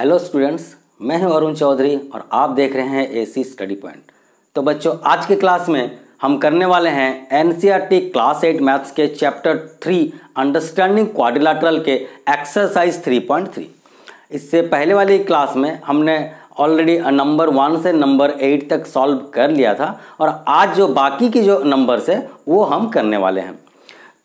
Hello students, मैं हूं अरुण चौधरी और आप देख रहे हैं एसी स्टडी पॉइंट। तो बच्चों, आज की क्लास में हम करने वाले हैं एनसीईआरटी क्लास 8 मैथ्स के चैप्टर 3 अंडरस्टैंडिंग क्वाड्रिलैटरल के एक्सरसाइज 3.3। इससे पहले वाली क्लास में हमने ऑलरेडी नंबर 1 से नंबर 8 तक सॉल्व कर लिया था और आज जो बाकी की जो नंबर्स है वो हम करने वाले हैं।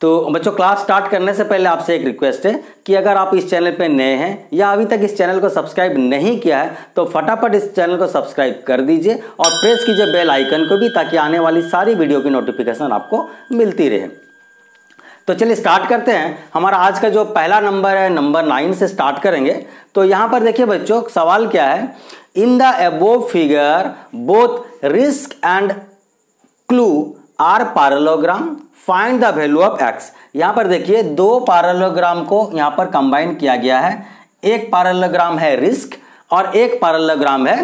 तो बच्चों, क्लास स्टार्ट करने से पहले आपसे एक रिक्वेस्ट है कि अगर आप इस चैनल पे नए हैं या अभी तक इस चैनल को सब्सक्राइब नहीं किया है तो फटाफट इस चैनल को सब्सक्राइब कर दीजिए और प्रेस कीजिए बेल आइकन को भी, ताकि आने वाली सारी वीडियो की नोटिफिकेशन आपको मिलती रहे। तो चलिए स्टार्ट करते हैं। हमारा आज का जो पहला नंबर है नंबर 9 से स्टार्ट करेंगे। तो यहाँ पर देखिए बच्चों, सवाल क्या है, in the above figure both risk and clue are parallelogram, find the value of x. यहाँ पर देखिए दो पैरेललोग्राम को यहाँ पर कंबाइन किया गया है। एक पैरेललोग्राम है रिस्क और एक पैरेललोग्राम है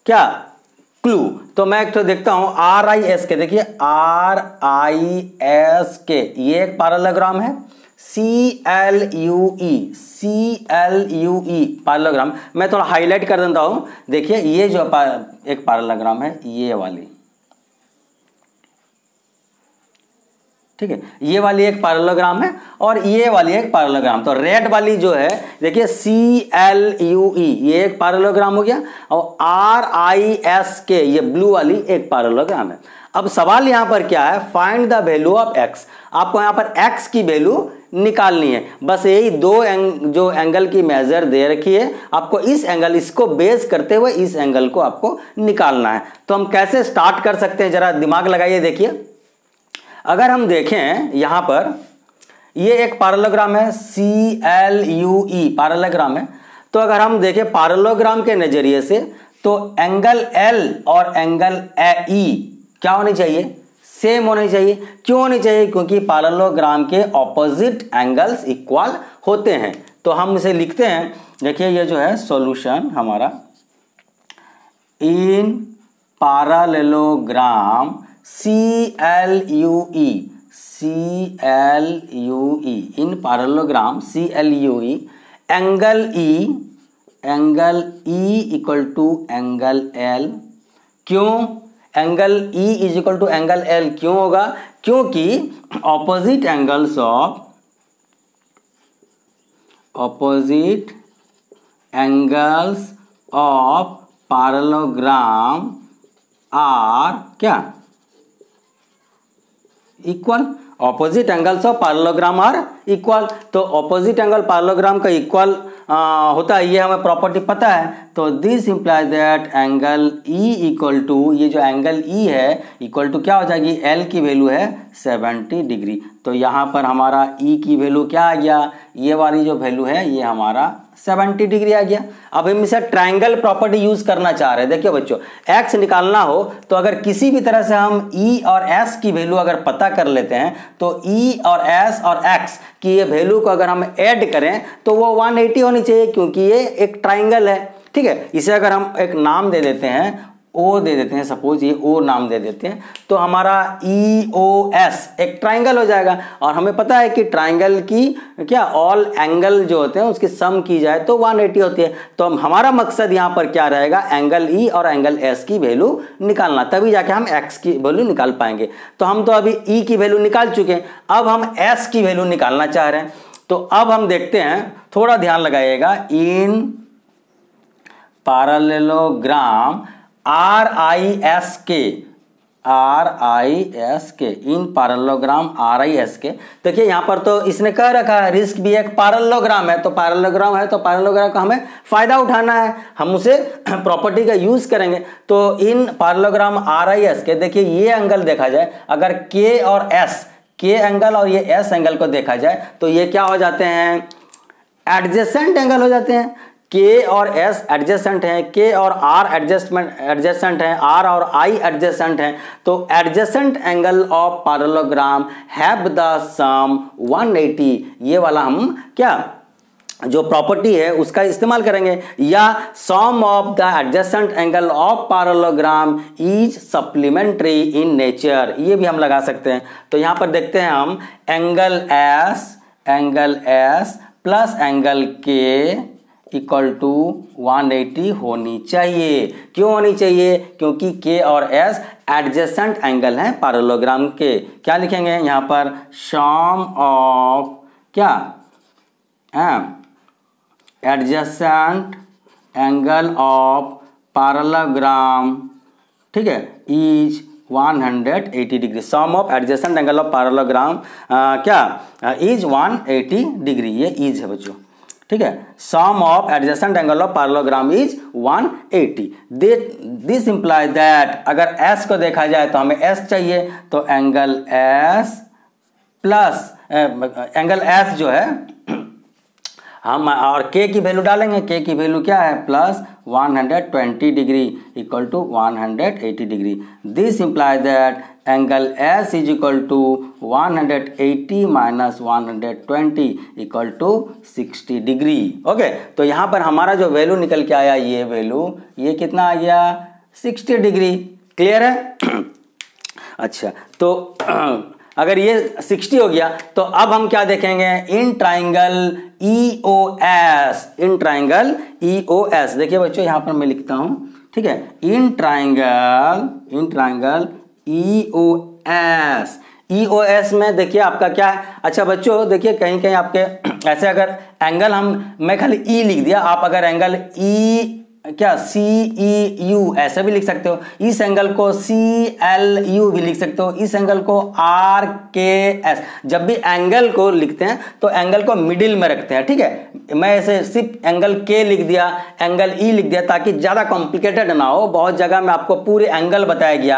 क्या, क्लू। तो मैं एक तो देखता हूं RISK, देखिए RISK ये एक पैरेललोग्राम है। CLUE पैरेललोग्राम मैं थोड़ा हाईलाइट कर देता हूं। देखिए ये जो एक पैरेललोग्राम है ये वाली, ठीक है, ये वाली एक पैरेललोग्राम है और ये वाली एक पैरेललोग्राम। तो रेड वाली जो है देखिए CLUE ये एक पैरेललोग्राम हो गया और RISK ये ब्लू वाली एक पैरेललोग्राम है। अब सवाल यहां पर क्या है, find the value of x. आपको यहां पर एक्स की वैल्यू निकालनी है। बस यही दो जो एंगल की मेजर दे रखी है, आपको इस एंगल, इसको बेस करते हुए इस एंगल को आपको निकालना है। तो हम कैसे स्टार्ट कर सकते हैं, जरा दिमाग लगाइए। देखिए अगर हम देखें यहां पर ये एक पैरेललोग्राम है, CLUE पैरेललोग्राम है। तो अगर हम देखें पैरेललोग्राम के नजरिए से तो एंगल L और एंगल AE क्या होनी चाहिए, सेम होनी चाहिए। क्यों होनी चाहिए, क्योंकि पैरेललोग्राम के ऑपोजिट एंगल्स इक्वल होते हैं। तो हम इसे लिखते हैं, देखिए ये जो है सॉल्यूशन हमारा, in parallelogram CLUE in parallelogram CLUE angle E equal to angle L। क्यों angle E is equal to angle L क्यों होगा, क्योंकि opposite angles of parallelogram are क्या, equal. Opposite angles of parallelogram are equal. तो opposite angle parallelogram का equal होता है, ये हमें प्रॉपर्टी पता है। तो this implies that angle E equal to, ये जो एंगल E है इक्वल टू क्या हो जाएगी, L की वैल्यू है 70 डिग्री। तो यहाँ पर हमारा E की वैल्यू क्या आ गया, ये वाली जो वैल्यू है ये हमारा 70 डिग्री आ गया। अब हम इसे ट्रायंगल प्रॉपर्टी यूज करना चाह रहे हैं। देखिए बच्चों, x निकालना हो तो अगर किसी भी तरह से हम E और S की वैल्यू अगर पता कर लेते हैं तो E और S और x की ये वैल्यू को अगर हम ऐड करें तो वो 180 होनी चाहिए, क्योंकि ये एक ट्रायंगल है। ठीक है, इसे अगर हम एक नाम दे देते हैं, O दे देते हैं, सपोज ये O नाम दे देते हैं, तो हमारा EOS एक ट्रायंगल हो जाएगा। और हमें पता है कि ट्रायंगल की क्या, ऑल एंगल जो होते हैं उसकी सम की जाए तो 180 होती है। तो हमारा मकसद यहाँ पर क्या रहेगा, एंगल E और एंगल S की वैल्यू निकालना, तभी जाके हम X की वैल्यू निकाल पाएंगे। तो हम तो अभी E की वैल्यू निकाल चुके हैं, अब हम S की वैल्यू निकालना चाह रहे हैं। तो अब हम देखते हैं, थोड़ा ध्यान लगाइएगा, इन पैरेललोग्राम RISK इन पैरेललोग्राम RISK। देखिए यहाँ पर तो इसने कह रखा है रिस्क भी एक पैरेललोग्राम है, तो पैरेललोग्राम है तो पैरेललोग्राम का हमें फायदा उठाना है, हम उसे प्रॉपर्टी का यूज करेंगे। तो इन पैरेललोग्राम RISK, देखिए ये एंगल देखा जाए, अगर K और S, K एंगल और ये S एंगल को देखा जाए तो ये क्या हो जाते हैं, एडजेसेंट एंगल हो जाते हैं। K और S एडजेसेंट हैं, K और R एडजेसेंट हैं, R और I एडजेसेंट हैं। तो adjacent angle of parallelogram have the sum 180, ये वाला हम क्या जो प्रॉपर्टी है उसका इस्तेमाल करेंगे। या sum of the adjacent angle of parallelogram is supplementary in nature, ये भी हम लगा सकते हैं। तो यहाँ पर देखते हैं हम angle S plus angle K equal to 180 होनी चाहिए। क्यों होनी चाहिए? क्योंकि के और एस एडजेसेंट एंगल हैं पैरेललोग्राम के। क्या लिखेंगे यहाँ पर? सम ऑफ क्या एडजेसेंट एंगल ऑफ पैरेललोग्राम, ठीक है, is 180 degree. Sum of adjacent angle of parallelogram क्या इज 180 डिग्री। ये इज है बच्चों, ठीक है। Sum of adjacent angle of parallelogram is 180। This implies that, अगर एस को देखा जाए तो हमें एस चाहिए, तो angle S plus angle S जो है हम और के की वैल्यू डालेंगे। के की वैल्यू क्या है? Plus 120 degree equal to 180 degree. This implies that angle S is equal to 180 minus 120 equal to 60 degree. Okay, तो यहाँ पर हमारा जो वैल्यू निकल के आया, ये वैल्यू ये कितना आ गया? 60 डिग्री। क्लियर है? अच्छा, तो अगर ये 60 हो गया तो अब हम क्या देखेंगे? इन ट्राइंगल EOS, इन ट्राइंगल EOS। देखिए बच्चों यहाँ पर मैं लिखता हूं, ठीक है, इन ट्राइंगल EOS। EOS में देखिए आपका क्या है? अच्छा बच्चों देखिए कहीं कहीं आपके ऐसे अगर एंगल मैं खाली E लिख दिया, आप अगर एंगल E क्या CEU ऐसा भी लिख सकते हो, इस एंगल को CLU भी लिख सकते हो, इस एंगल को RKS। जब भी एंगल को लिखते हैं तो एंगल को मिडिल में रखते हैं, ठीक है। मैं ऐसे सिर्फ एंगल K लिख दिया, एंगल E लिख दिया, ताकि ज्यादा कॉम्प्लिकेटेड ना हो। बहुत जगह में आपको पूरे एंगल बताया गया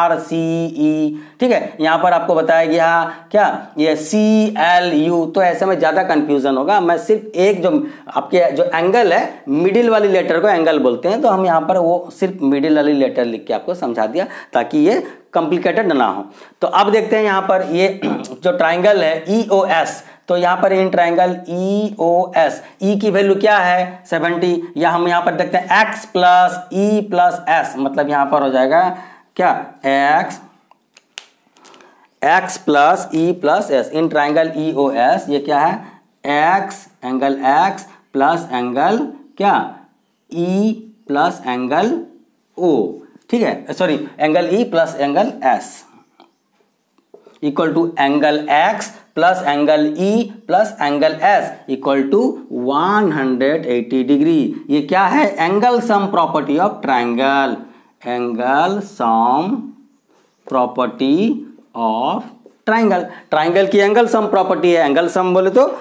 RCE, ठीक है, यहाँ पर आपको बताया गया क्या ये CLU, तो ऐसे में ज्यादा कंफ्यूजन होगा। मैं सिर्फ एक जो आपके जो एंगल है, मिडिल वाली लेटर को एंगल बोलते हैं, तो हम यहाँ पर वो सिर्फ मिडिल वाली लेटर लिख के आपको समझा दिया ताकि ये कॉम्प्लिकेटेड ना हो। तो अब देखते हैं यहाँ पर ये जो ट्राइंगल है EOS, तो यहाँ पर इन ट्राइंगल EOS, E की वैल्यू क्या है? 70, या हम यहाँ पर देखते हैं x plus E plus S, मतलब यहाँ पर हो जाएगा क्या x plus E plus S। In triangle EOS ये क्या है? x angle x plus angle क्या E प्लस एंगल O, ठीक है, sorry angle E plus angle S equal to angle x plus angle E plus angle S equal to 180 degree. ये क्या है? Angle sum property of triangle, angle sum property of triangle. Triangle की angle sum property है। Angle सम बोले तो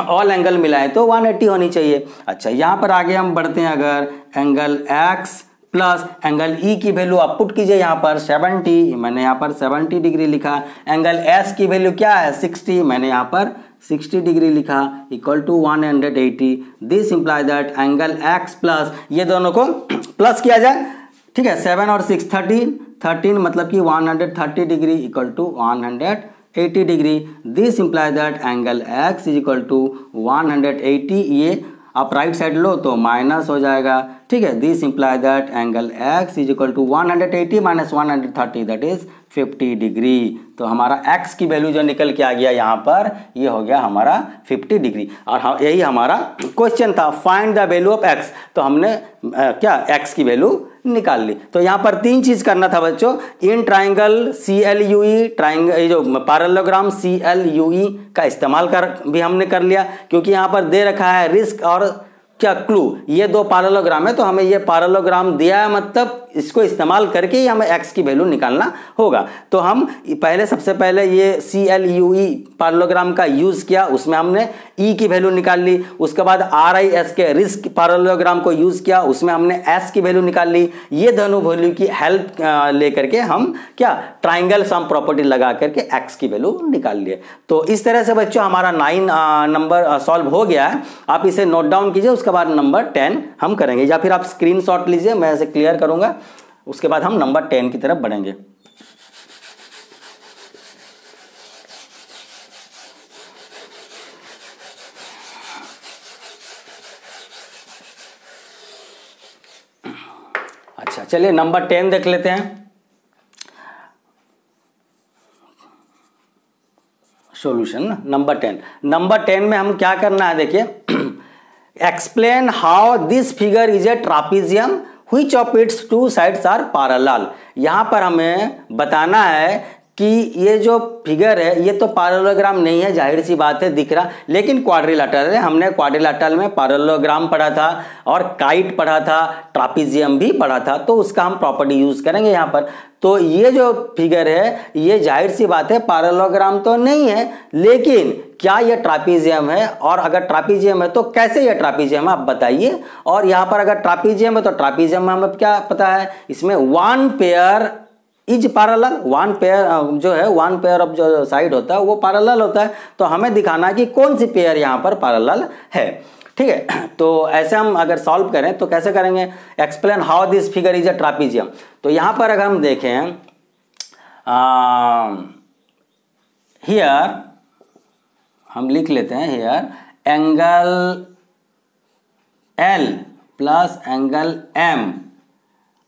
all angle मिलाए तो 180 होनी चाहिए। अच्छा, यहाँ पर आगे हम बढ़ते हैं। अगर angle x plus angle E की वैल्यू आप पुट कीजिए यहाँ पर 70, मैंने यहाँ पर 70 डिग्री लिखा। एंगल S की वैल्यू क्या है? 60, मैंने यहाँ पर 60 डिग्री लिखा equal to 180। This implies that angle x plus, ये दोनों को प्लस किया जाए, ठीक है, 7 और 6 13 मतलब कि 130 degree equal to 180 degree. This implies that angle x is equal to 180। ये आप राइट साइड लो तो माइनस हो जाएगा, ठीक है। This implies that angle x is equal to 180 minus 130 that is 50 degree. तो हमारा x की वैल्यू जो निकल के आ गया यहाँ पर, ये हो गया हमारा 50 डिग्री। और यही हमारा क्वेश्चन था, find the value of x। तो हमने क्या x की वैल्यू निकाल ली। तो यहाँ पर 3 चीज करना था बच्चों। इन ट्राइंगल CLUE, ट्राइंगल जो पैरेललोग्राम CLUE का इस्तेमाल भी हमने कर लिया, क्योंकि यहाँ पर दे रखा है रिस्क और क्या क्लू। ये 2 पैरेललोग्राम है, तो हमें ये पैरेललोग्राम दिया है, मतलब इसको इस्तेमाल करके ही हमें x की वैल्यू निकालना होगा। तो हम सबसे पहले ये CLUE पैरेललोग्राम का यूज किया, उसमें हमने E की वैल्यू निकाल ली। उसके बाद RIS के रिस्क पैरेललोग्राम को यूज किया, उसमें हमने S की वैल्यू निकाल ली। ये दोनों वैल्यू की हेल्प लेकर के हम क्या ट्राइंगल सम प्रॉपर्टी लगा करके x की वैल्यू निकाल लिए। तो इस तरह से बच्चों हमारा 9 नंबर सॉल्व हो गया है। आप इसे नोट डाउन कीजिए, उसके बाद नंबर 10 हम करेंगे, या फिर आप स्क्रीनशॉट लीजिए, मैं इसे क्लियर करूंगा, उसके बाद हम नंबर 10 की तरफ बढ़ेंगे। अच्छा चलिए नंबर 10 देख लेते हैं। सॉल्यूशन नंबर 10 में हम क्या करना है, देखिए explain how this figure is a trapezium which of its two sides are parallel. यहाँ पर हमें बताना है कि ये जो फिगर है ये तो पैरेललोग्राम नहीं है, जाहिर सी बात है दिख रहा, लेकिन क्वाड्रिलेटरल है। हमने क्वाड्रिलेटरल में पैरेललोग्राम पढ़ा था और काइट पढ़ा था, ट्रापीजियम भी पढ़ा था, तो उसका हम प्रॉपर्टी यूज करेंगे यहाँ पर। तो ये जो फिगर है ये जाहिर सी बात है पैरेललोग्राम तो नहीं है, लेकिन क्या ये ट्रापीजियम है, और अगर ट्रापीजियम है तो कैसे ये ट्रापीजियम है आप बताइए। और यहाँ पर अगर ट्रापीजियम है तो ट्रापीजियम में हमें क्या पता है, इसमें one pair is parallel, one pair जो है वन पेयर ऑफ जो साइड होता है वो पैरेलल होता है। तो हमें दिखाना है कि कौन सी पेयर यहाँ पर पैरेलल है, ठीक है। तो ऐसे हम अगर सॉल्व करें तो कैसे करेंगे, explain how this figure is a trapezium. तो यहाँ पर अगर हम देखें हियर हम लिख लेते हैं here angle L plus angle M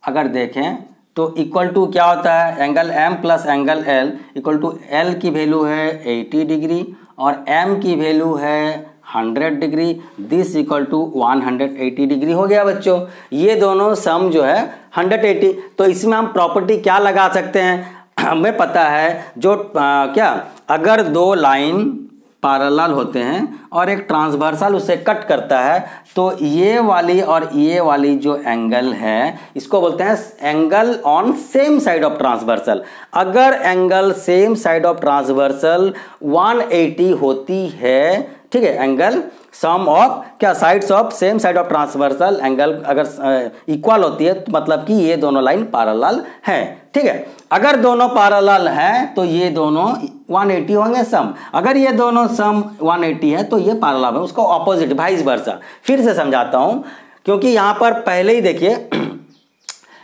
अगर देखें तो इक्वल टू क्या होता है, angle M plus angle L equal to L की वैल्यू है 80 डिग्री और M की वैल्यू है 100 degree, this equal to 180 degree हो गया बच्चों। ये दोनों सम जो है 180। तो इसमें हम प्रॉपर्टी क्या लगा सकते हैं, हमें पता है जो क्या अगर दो लाइन पैरेलल होते हैं और एक ट्रांसवर्सल उसे कट करता है तो ये वाली और ये वाली जो एंगल है इसको बोलते हैं angle on same side of transversal. अगर angle same side of transversal 180 होती है, ठीक है, एंगल सम ऑफ क्या sides of same side of transversal angle अगर इक्वल होती है तो मतलब कि ये दोनों लाइन पैरेलल है, ठीक है। अगर दोनों पैरेलल हैं तो ये दोनों 180 होंगे सम, अगर ये दोनों सम 180 है तो ये पैरेलल है, उसको ऑपोजिट वाइस वर्सा। फिर से समझाता हूं क्योंकि यहां पर पहले ही देखिए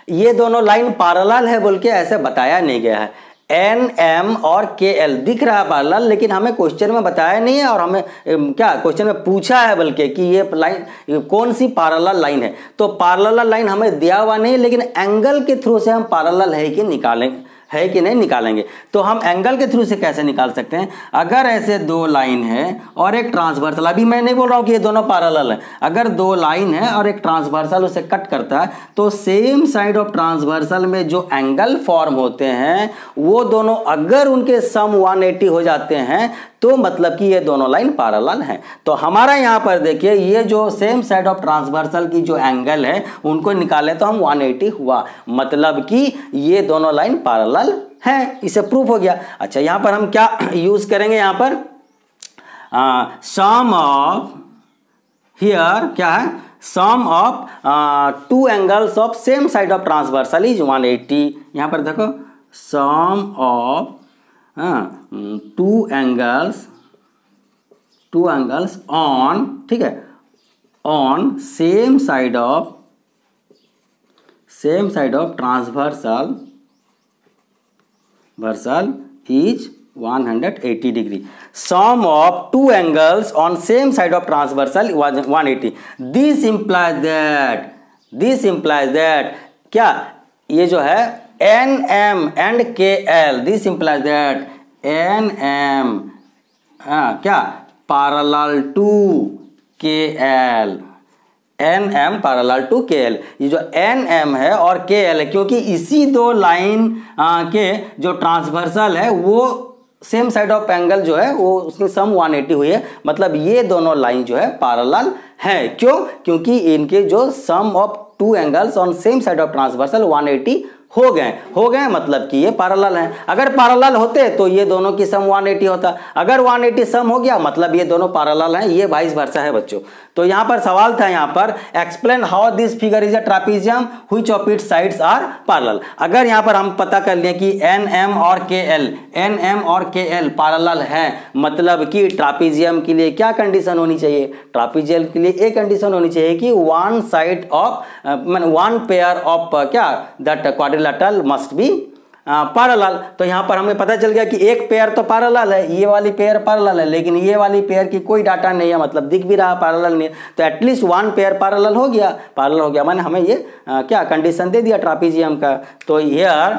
ये दोनों लाइन पैरेलल है बोल के ऐसे बताया नहीं गया है। NM और KL दिख रहा है पैरेलल, लेकिन हमें क्वेश्चन में बताया नहीं है और हमें क्या क्वेश्चन में पूछा है बल्कि कि ये लाइन कौन सी पैरेलल लाइन है। तो पैरेलल लाइन हमें दिया हुआ नहीं है, लेकिन एंगल के थ्रू से हम पैरेलल है कि नहीं निकालेंगे। तो हम एंगल के थ्रू से कैसे निकाल सकते हैं, अगर ऐसे दो लाइन है और एक ट्रांसवर्सल, अभी मैं नहीं बोल रहा हूं कि ये दोनों पैरेलल है, अगर दो लाइन है और एक ट्रांसवर्सल उसे कट करता है तो सेम साइड ऑफ ट्रांसवर्सल में जो एंगल फॉर्म होते हैं वो दोनों अगर उनके सम 180 हो जाते हैं तो मतलब कि ये दोनों लाइन पैरेलल हैं। तो हमारा यहाँ पर देखिए ये जो सेम साइड ऑफ ट्रांसवर्सल की जो एंगल है उनको निकाले तो हम 180 हुआ, मतलब कि ये दोनों लाइन पैरेलल हैं, इसे प्रूफ हो गया। अच्छा यहाँ पर हम क्या यूज करेंगे, यहाँ पर सम ऑफ हियर क्या है, sum of two angles of same side of transversal is 180। यहाँ पर देखो sum of two angles on, ठीक है, on same side of transversal is 180 degree. Sum of two angles on same side of transversal 180। This implies that क्या ये जो है NM and KL, this implies that NM क्या parallel to KL, NM parallel to KL। ये जो NM है और KL है क्योंकि इसी दो लाइन के जो ट्रांसवर्सल है वो सेम साइड ऑफ एंगल जो है वो उसकी सम 180 हुई है, मतलब ये दोनों लाइन जो है पैरेलल है। क्यों, क्योंकि इनके जो sum of two angles on same side of transversal 180 हो गए मतलब कि ये पैरेलल हैं। अगर पैरेलल होते तो ये दोनों की सम 180 होता, अगर 180 सम हो गया मतलब ये दोनों पैरेलल हैं, ये वाइस वर्सा है बच्चों। तो यहाँ पर सवाल था यहाँ पर explain how this figure is a trapezium which of its sides are parallel. अगर यहाँ पर हम पता कर लें कि NM और KL पैरेलल हैं, मतलब कि ट्रापीजियम के लिए क्या कंडीशन होनी चाहिए, ट्रापीजियम के लिए एक कंडीशन होनी चाहिए कि one side of one pair of क्या that quadrilateral must be parallel. तो यहाँ पर हमें पता चल गया कि एक पेयर तो पैरेलल है, ये वाली पेयर पैरेलल है, लेकिन ये वाली पेयर की कोई डाटा नहीं है, मतलब दिख भी रहा पैरेलल नहीं है, तो एटलीस्ट वन पेयर पैरेलल हो गया मैंने हमें ये क्या कंडीशन दे दिया ट्रापीजियम का। तो हियर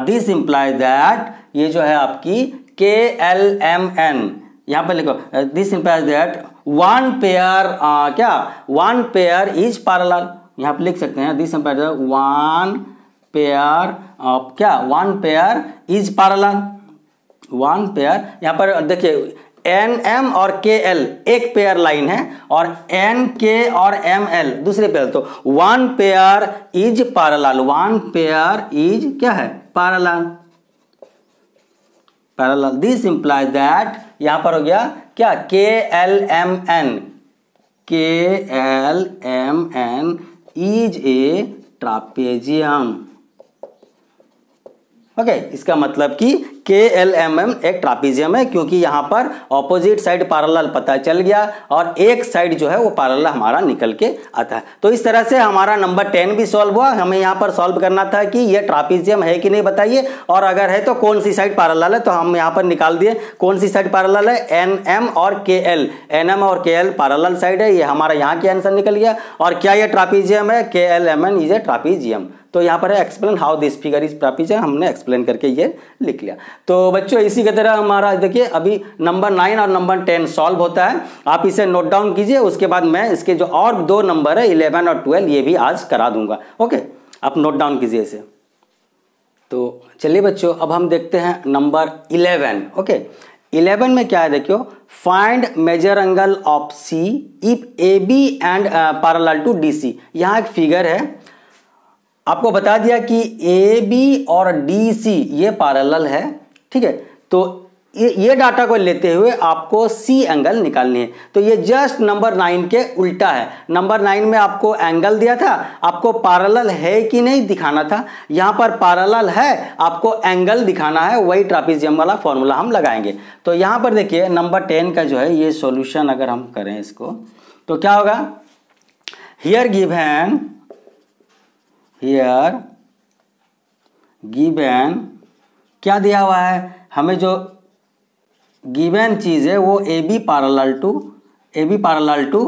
दिस इंप्लाइज दैट ये जो है आपकी KLMN, यहाँ पर लिखो this implies that one pair क्या वन पेयर इज पैरेलल, यहाँ पे लिख सकते हैं दिस इंप्लाइज वन पेयर क्या one pair is parallel, one pair. यहाँ पर देखिए एन एम और के एल एक पेयर लाइन है और एन के और एम एल दूसरे पेयर, तो one pair is parallel, one pair is क्या है parallel, parallel. This implies that यहां पर हो गया क्या K L M N, K L M N is a trapezium. Okay, इसका मतलब कि के एल एम एम एक ट्रापेजियम है, क्योंकि यहाँ पर ऑपोजिट साइड पैरेलल पता चल गया और एक साइड जो है वो पैरेलल हमारा निकल के आता है। तो इस तरह से हमारा नंबर 10 भी सॉल्व हुआ। हमें यहाँ पर सॉल्व करना था कि ये ट्रापेजियम है कि नहीं बताइए, और अगर है तो कौन सी साइड पैरेलल है, तो हम यहाँ पर निकाल दिए कौन सी साइड पैरेलल है, एन एम और के एल, एन एम और के एल पैरेलल साइड है, ये हमारा यहाँ के आंसर निकल गया। और क्या ये ट्रापेजियम है, K L M N is a trapezium. तो यहाँ पर explain how this figure is trapezium, हमने एक्सप्लेन करके ये लिख लिया। तो बच्चों इसी की तरह हमारा देखिए अभी नंबर 9 और नंबर 10 सॉल्व होता है, आप इसे नोट डाउन कीजिए, उसके बाद मैं इसके जो और दो नंबर है 11 और 12 ये भी आज करा दूंगा। ओके, आप नोट डाउन कीजिए इसे। तो चलिए बच्चों अब हम देखते हैं नंबर 11। ओके, 11 में क्या है देखियो, find measure angle of C if A B and parallel to D C. यहाँ एक फिगर है, आपको बता दिया कि ए बी और डी सी ये पैरेलल है, ठीक है। तो ये डाटा को लेते हुए आपको सी एंगल निकालनी है। तो ये जस्ट नंबर 9 के उल्टा है। नंबर 9 में आपको एंगल दिया था, आपको पैरेलल है कि नहीं दिखाना था, यहाँ पर पैरेलल है, आपको एंगल दिखाना है, वही ट्रापेजियम वाला फॉर्मूला हम लगाएंगे। तो यहाँ पर देखिए नंबर 10 का जो है ये सॉल्यूशन अगर हम करें इसको तो क्या होगा, हियर गिवन क्या दिया हुआ है, हमें जो गिवन चीज है वो A B parallel to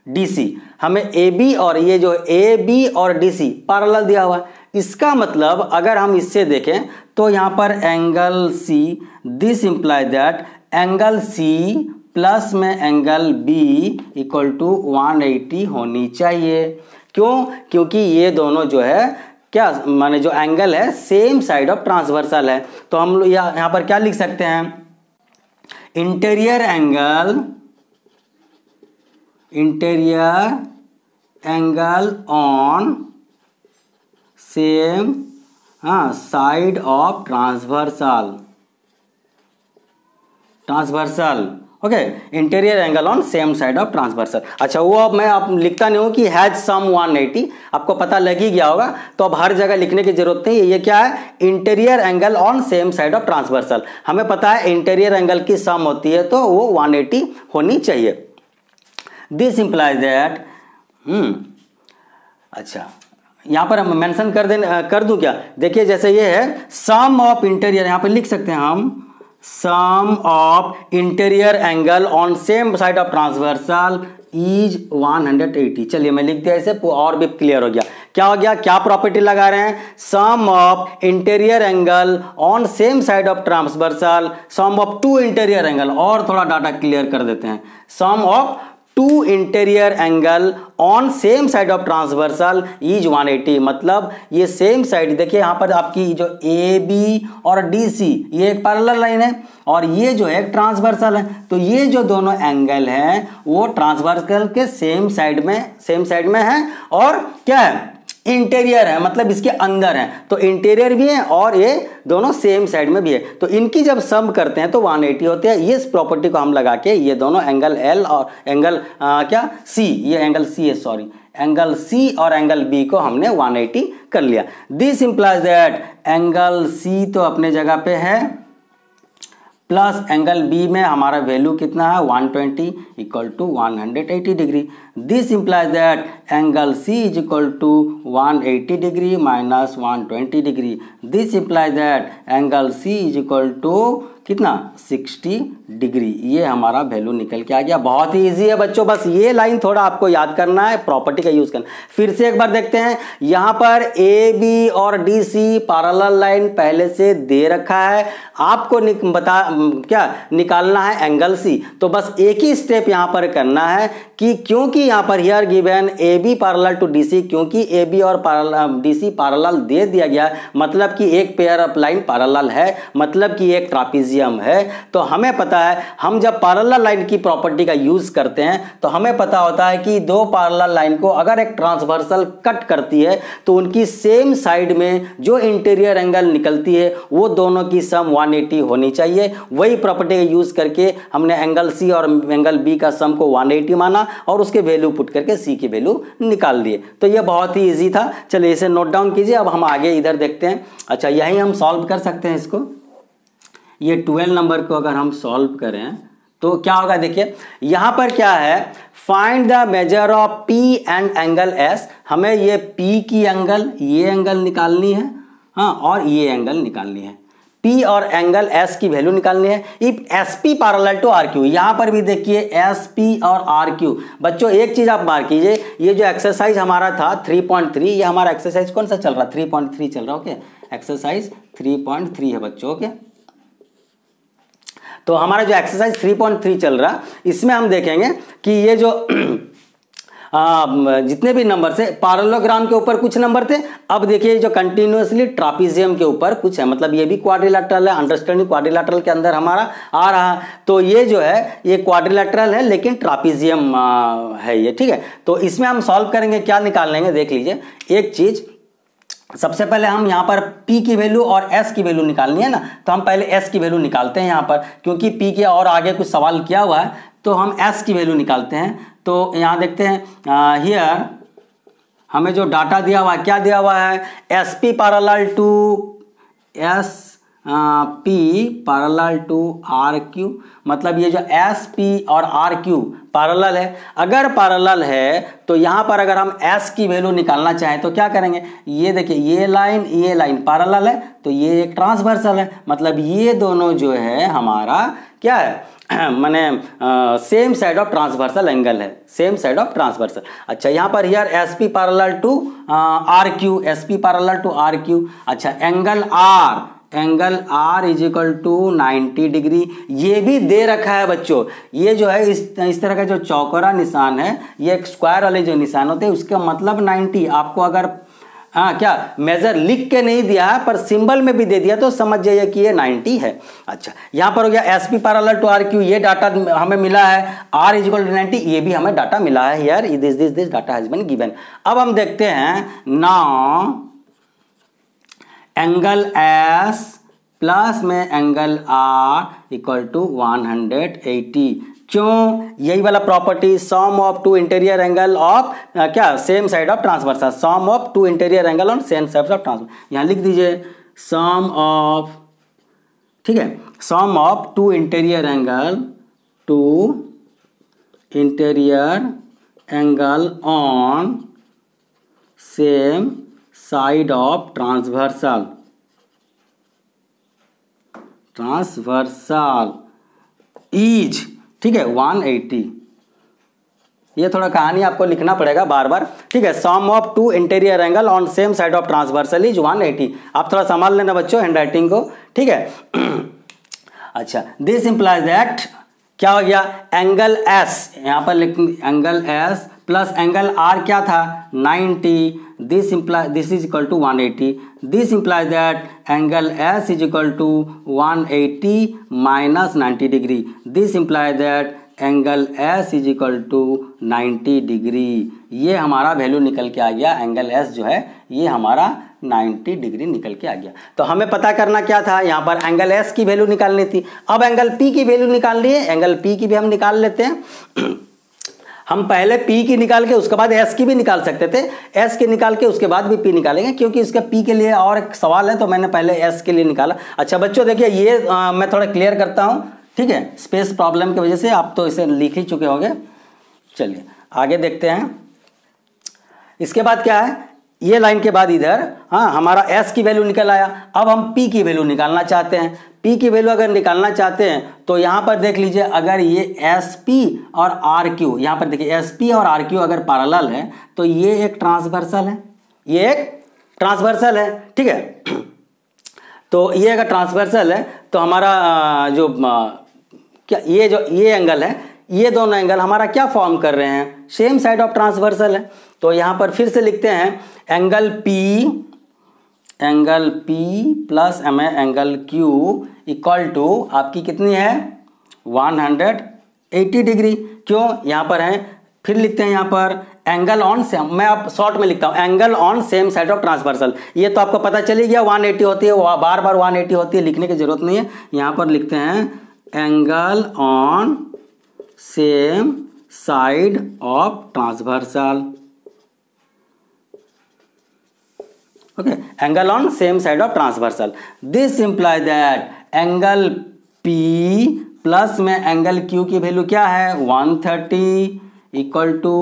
D C, हमें ए बी और ये जो ए बी और डी सी पैरेलल दिया हुआ है। इसका मतलब अगर हम इससे देखें तो यहाँ पर angle C, this implies that angle C plus में एंगल बी इक्वल टू 180 होनी चाहिए। क्यों? क्योंकि ये दोनों जो है क्या माने जो एंगल है सेम साइड ऑफ ट्रांसवर्सल है। तो हम लोग यहाँ पर क्या लिख सकते हैं, interior angle on same side of transversal. Okay, interior angle on same side of transversal. अच्छा, वो अब मैं आप लिखता नहीं हूं कि हैज सम 180, आपको पता लग ही गया होगा, तो अब हर जगह लिखने की जरूरत नहीं है। ये क्या है, interior angle on same side of transversal. हमें पता है इंटीरियर एंगल की सम होती है तो वो 180 होनी चाहिए। दिस इंप्लाइज दैट अच्छा यहाँ पर हम मेंशन कर दूं क्या, देखिए जैसे ये है सम ऑफ इंटीरियर, यहाँ पर लिख सकते हैं हम sum of interior angle on same side of transversal is 180। चलिए मैं लिख दिया इसे, और भी क्लियर हो गया। क्या हो गया, क्या प्रॉपर्टी लगा रहे हैं, sum of interior angle on same side of transversal, sum of two interior angle, और थोड़ा डाटा क्लियर कर देते हैं, sum of two interior angle on same side of transversal is 180। मतलब ये सेम साइड देखिए यहाँ पर आपकी जो ए बी और डी सी ये एक पैरेलल लाइन है और ये जो है ट्रांसवर्सल है। तो ये जो दोनों एंगल हैं वो ट्रांसवर्सल के सेम साइड में है और क्या है, इंटीरियर है, मतलब इसके अंदर है। तो इंटीरियर भी है और ये दोनों सेम साइड में भी है। तो इनकी जब सम करते हैं तो 180 होते हैं। ये इस प्रॉपर्टी को हम लगा के ये दोनों एंगल एल और एंगल क्या सी, ये एंगल सी है, सॉरी एंगल सी और एंगल बी को हमने 180 कर लिया। This implies that angle C तो अपने जगह पे है, प्लस एंगल बी में हमारा वैल्यू कितना है 120 equal to 180 degree. This implies that angle C is equal to 180 degree minus 120 degree. This implies that angle C is equal to कितना 60 डिग्री। ये हमारा वैल्यू निकल के आ गया। बहुत ही इजी है बच्चों, बस ये लाइन थोड़ा आपको याद करना है, प्रॉपर्टी का यूज करना। फिर से एक बार देखते हैं, यहां पर ए बी और डी सी पैरेलल लाइन पहले से दे रखा है, आपको क्या निकालना है एंगल सी। तो बस एक ही स्टेप यहां पर करना है कि क्योंकि यहां पर here given A B parallel to D C, क्योंकि ए बी और डी सी पैरेलल दे दिया गया, मतलब कि एक पेयर ऑफ लाइन पैरेलल है, मतलब कि एक ट्रापीजियम है। तो हमें पता है, हम जब पैरेलल लाइन की प्रॉपर्टी का यूज करते हैं तो हमें पता होता है कि दो पैरेलल लाइन को अगर एक ट्रांसवर्सल कट करती है तो उनकी सेम साइड में जो इंटीरियर एंगल निकलती है वो दोनों की सम 180 होनी चाहिए। वही प्रॉपर्टी का यूज करके हमने एंगल सी और एंगल बी का सम को 180 माना और उसके वैल्यू पुट करके सी की वैल्यू निकाल लिए। तो ये बहुत ही इजी था। चलिए इसे नोट डाउन कीजिए। अब हम आगे इधर देखते हैं। अच्छा, यही हम सॉल्व कर सकते हैं इसको। ये 12 नंबर को अगर हम सॉल्व करें तो क्या होगा, देखिए यहां पर क्या है, find the measure of P and angle S. हमें ये पी की एंगल, ये एंगल निकालनी है, हाँ, और ये एंगल निकालनी है। P और एंगल S की वैल्यू निकालनी है। If SP parallel to RQ, यहां पर भी देखिए SP और RQ। बच्चों एक चीज आप मार्क कीजिए, ये जो एक्सरसाइज हमारा था 3.3, ये हमारा एक्सरसाइज कौन सा चल रहा है, 3.3 चल रहा है। ओके, एक्सरसाइज 3.3 है बच्चों। ओके, तो हमारा जो एक्सरसाइज 3.3 चल रहा, इसमें हम देखेंगे कि ये जो जितने भी नंबर से पैरेललोग्राम के ऊपर कुछ नंबर थे, अब देखिए जो कंटिन्यूअसली ट्रापीजियम के ऊपर कुछ है, मतलब ये भी क्वाड्रिलैटरल है, अंडरस्टैंडिंग क्वाड्रिलैटरल के अंदर हमारा आ रहा। तो ये जो है ये क्वाड्रिलैटरल है लेकिन ट्रापीजियम है ये, ठीक है। तो इसमें हम सॉल्व करेंगे, क्या निकाल लेंगे देख लीजिए। एक चीज, सबसे पहले हम यहाँ पर P की वैल्यू और S की वैल्यू निकालनी है ना, तो हम पहले S की वैल्यू निकालते हैं यहाँ पर, क्योंकि P के और आगे कुछ सवाल किया हुआ है तो हम S की वैल्यू निकालते हैं। तो यहाँ देखते हैं, हियर हमें जो डाटा दिया हुआ है, क्या दिया हुआ है, SP parallel to SP parallel to RQ, मतलब ये जो SP और RQ पैरेलल है। अगर पैरेलल है तो यहाँ पर अगर हम S की वैल्यू निकालना चाहें तो क्या करेंगे, ये देखिए ये लाइन पैरेलल है तो ये एक ट्रांसवर्सल है, मतलब ये दोनों जो है हमारा क्या है माने same side of transversal angle है, सेम साइड ऑफ ट्रांसवर्सल। अच्छा, यहाँ पर here SP parallel to RQ, SP parallel to RQ। अच्छा, angle R is equal to 90 degree, ये भी दे रखा है बच्चों। ये जो है इस तरह का जो चौकोरा निशान है, ये एक स्क्वायर वाले जो निशान होते हैं उसका मतलब 90। आपको अगर क्या मेजर लिख के नहीं दिया है पर सिंबल में भी दे दिया तो समझ जाइए कि ये 90 है। अच्छा, यहाँ पर हो गया SP पैरेलल टू RQ, ये डाटा हमें मिला है, R इज इक्वल टू 90, ये भी हमें डाटा मिला है। Here this data has been given. अब हम देखते हैं, नाउ एंगल S प्लस में एंगल R इक्वल टू 180। क्यों, यही वाला property, sum of two interior angle of क्या same side of transversal, sum of two interior angle on same side of transversal. यहाँ लिख दीजिए सम ऑफ, ठीक है, sum of two interior angle on same side of transversal is, ठीक है, 180। ये थोड़ा कहानी आपको लिखना पड़ेगा बार बार, ठीक है। Sum of two interior angle on same side of transversal is 180। आप थोड़ा संभाल लेना बच्चों हैंडराइटिंग को, ठीक है। अच्छा, दिस इंप्लाइज दैट क्या हो गया, एंगल S, यहाँ पर लिख angle S plus angle R क्या था 90, this is equal to 180। This implies that angle S is equal to 180 minus 90 degree. This implies that angle S is equal to 90 degree. ये हमारा वैल्यू निकल के आ गया, एंगल S जो है ये हमारा 90 डिग्री निकल के आ गया। तो हमें पता करना क्या था, यहाँ पर एंगल S की वैल्यू निकालनी थी। अब एंगल P की वैल्यू निकालनी है, एंगल P की भी हम निकाल लेते हैं। हम पहले P की निकाल के उसके बाद S की भी निकाल सकते थे, S की निकाल के उसके बाद भी P निकालेंगे, क्योंकि इसका P के लिए और एक सवाल है तो मैंने पहले S के लिए निकाला। अच्छा बच्चों देखिए, ये मैं थोड़ा क्लियर करता हूँ, ठीक है, स्पेस प्रॉब्लम की वजह से आप तो इसे लिख ही चुके होंगे। चलिए आगे देखते हैं। इसके बाद क्या है, ये लाइन के बाद इधर हमारा S की वैल्यू निकल आया। अब हम P की वैल्यू निकालना चाहते हैं। P की वैल्यू अगर निकालना चाहते हैं तो यहाँ पर देख लीजिए, अगर ये SP और RQ, यहाँ पर देखिए SP और RQ अगर पैरेलल है तो ये एक ट्रांसवर्सल है, ये एक ट्रांसवर्सल है, ठीक है। तो ये अगर ट्रांसवर्सल है तो हमारा जो क्या ये एंगल है, ये दोनों एंगल हमारा क्या फॉर्म कर रहे हैं, सेम साइड ऑफ ट्रांसवर्सल है। तो यहाँ पर फिर से लिखते हैं angle P plus angle Q equal to आपकी कितनी है 180 डिग्री। क्यों यहाँ पर है, फिर लिखते हैं यहाँ पर एंगल ऑन सेम, मैं आप शॉर्ट में लिखता हूँ angle on same side of transversal. ये तो आपको पता चली गया 180 होती है, बार बार 180 होती है, लिखने की जरूरत नहीं है। यहाँ पर लिखते हैं angle on same side of transversal, okay, angle on same side of transversal. This implies that angle P plus में एंगल Q की वैल्यू क्या है 130 equal to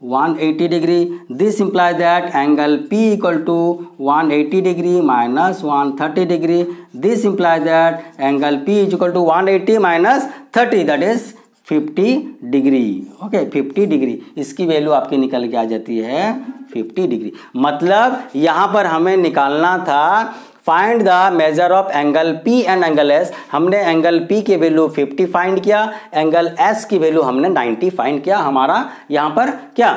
180 degree. This implies that angle P equal to 180 degree minus 130 degree. This implies that angle P is equal to 180 minus 30 that is 50 degree, okay 50 degree. इसकी value आपकी निकल के आ जाती है 50 degree. मतलब यहाँ पर हमें निकालना था find the measure of angle P and angle S। हमने एंगल P की वैल्यू 50 फाइंड किया, एंगल S की वैल्यू हमने 90 फाइंड किया। हमारा यहाँ पर क्या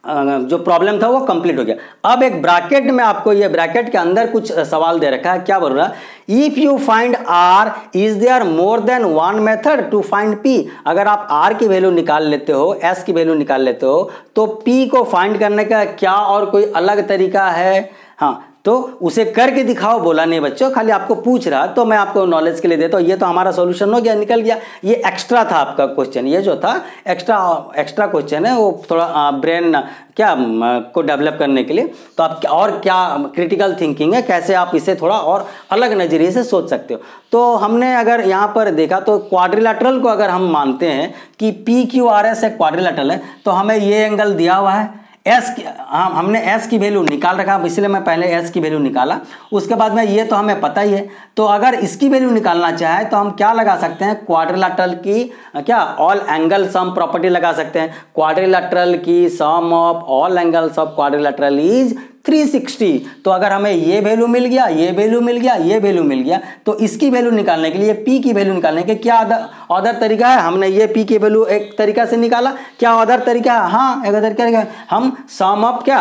जो प्रॉब्लम था वो कंप्लीट हो गया। अब एक ब्रैकेट में आपको, ये ब्रैकेट के अंदर कुछ सवाल दे रखा है, क्या बोल रहा है, if you find R is there more than one method to find P। अगर आप R की वैल्यू निकाल लेते हो, S की वैल्यू निकाल लेते हो, तो P को फाइंड करने का क्या और कोई अलग तरीका है? हाँ, तो उसे करके दिखाओ। बोला नहीं बच्चों, खाली आपको पूछ रहा, तो मैं आपको नॉलेज के लिए देता हूँ। ये तो हमारा सॉल्यूशन हो गया, निकल गया। ये एक्स्ट्रा था आपका क्वेश्चन, ये जो था एक्स्ट्रा क्वेश्चन है, वो थोड़ा ब्रेन क्या को डेवलप करने के लिए। तो आप और क्या क्रिटिकल थिंकिंग है, कैसे आप इसे थोड़ा और अलग नज़रिए से सोच सकते हो। तो हमने अगर यहाँ पर देखा तो क्वाड्रिलेटरल को अगर हम मानते हैं कि PQRS एक क्वाड्रिलेटरल है, तो हमें ये एंगल दिया हुआ है हमने S की वैल्यू निकाल रखा, इसलिए मैं पहले S की वैल्यू निकाला। उसके बाद में ये तो हमें पता ही है, तो अगर इसकी वैल्यू निकालना चाहे तो हम क्या लगा सकते हैं, क्वाड्रिलेटरल की क्या ऑल एंगल सम प्रॉपर्टी लगा सकते हैं। क्वाड्रिलेटरल की sum of all angles of quadrilateral is 360। तो अगर हमें ये वैल्यू मिल गया, ये वैल्यू मिल गया, ये वैल्यू मिल गया, तो इसकी वैल्यू निकालने के लिए, P की वैल्यू निकालने के क्या अदर तरीका है? हमने ये P की वैल्यू एक तरीका से निकाला, क्या अदर तरीका है? हाँ, एक अदर तरीका। हम सम ऑफ क्या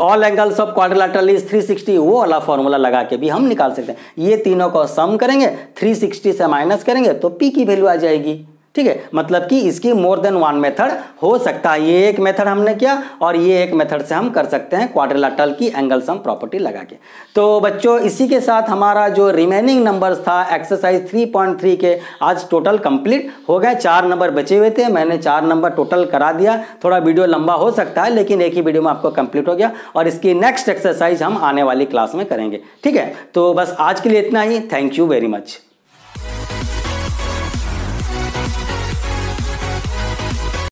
all angles of quadrilateral is 360, वो वाला फॉर्मूला लगा के भी हम निकाल सकते हैं। ये तीनों को सम करेंगे, 360 से माइनस करेंगे तो P की वैल्यू आ जाएगी। ठीक है, मतलब कि इसकी मोर देन वन मेथड हो सकता है। ये एक मेथड हमने किया और ये एक मेथड से हम कर सकते हैं क्वाड्रिलेटरल की एंगल सम प्रॉपर्टी लगा के। तो बच्चों, इसी के साथ हमारा जो रिमेनिंग नंबर्स था एक्सरसाइज 3.3 के आज टोटल कंप्लीट हो गए। 4 नंबर बचे हुए थे, मैंने 4 नंबर टोटल करा दिया। थोड़ा वीडियो लंबा हो सकता है, लेकिन एक ही वीडियो में आपको कंप्लीट हो गया और इसकी नेक्स्ट एक्सरसाइज हम आने वाली क्लास में करेंगे। ठीक है, तो बस आज के लिए इतना ही। Thank you very much.